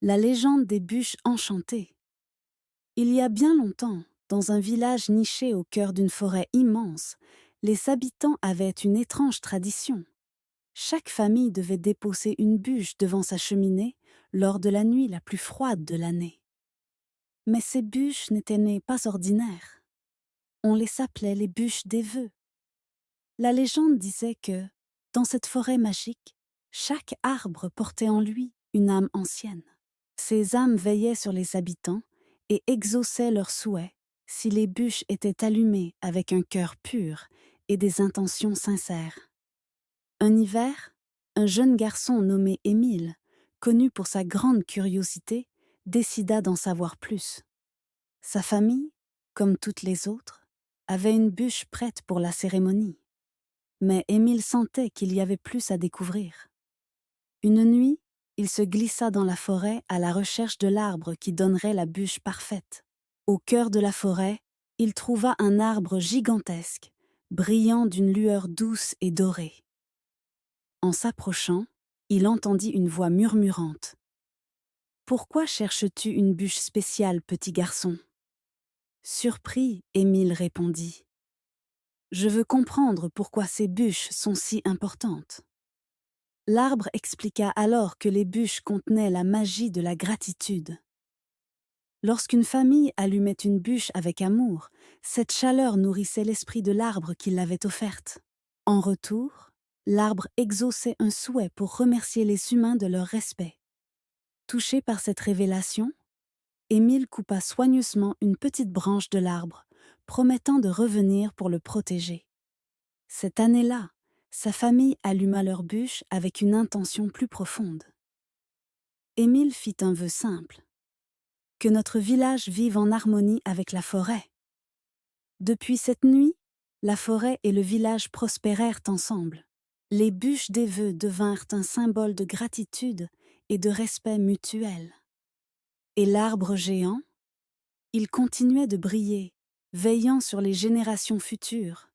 La légende des bûches enchantées. Il y a bien longtemps, dans un village niché au cœur d'une forêt immense, les habitants avaient une étrange tradition. Chaque famille devait déposer une bûche devant sa cheminée lors de la nuit la plus froide de l'année. Mais ces bûches n'étaient pas ordinaires. On les appelait les bûches des vœux. La légende disait que, dans cette forêt magique, chaque arbre portait en lui une âme ancienne. Ces âmes veillaient sur les habitants et exauçaient leurs souhaits si les bûches étaient allumées avec un cœur pur et des intentions sincères. Un hiver, un jeune garçon nommé Émile, connu pour sa grande curiosité, décida d'en savoir plus. Sa famille, comme toutes les autres, avait une bûche prête pour la cérémonie. Mais Émile sentait qu'il y avait plus à découvrir. Une nuit, il se glissa dans la forêt à la recherche de l'arbre qui donnerait la bûche parfaite. Au cœur de la forêt, il trouva un arbre gigantesque, brillant d'une lueur douce et dorée. En s'approchant, il entendit une voix murmurante. « Pourquoi cherches-tu une bûche spéciale, petit garçon ?» Surpris, Émile répondit. « Je veux comprendre pourquoi ces bûches sont si importantes. » L'arbre expliqua alors que les bûches contenaient la magie de la gratitude. Lorsqu'une famille allumait une bûche avec amour, cette chaleur nourrissait l'esprit de l'arbre qui l'avait offerte. En retour, l'arbre exauçait un souhait pour remercier les humains de leur respect. Touché par cette révélation, Émile coupa soigneusement une petite branche de l'arbre, promettant de revenir pour le protéger. Cette année-là, sa famille alluma leur bûche avec une intention plus profonde. Émile fit un vœu simple. Que notre village vive en harmonie avec la forêt. Depuis cette nuit, la forêt et le village prospérèrent ensemble. Les bûches des vœux devinrent un symbole de gratitude et de respect mutuel. Et l'arbre géant, il continuait de briller, veillant sur les générations futures.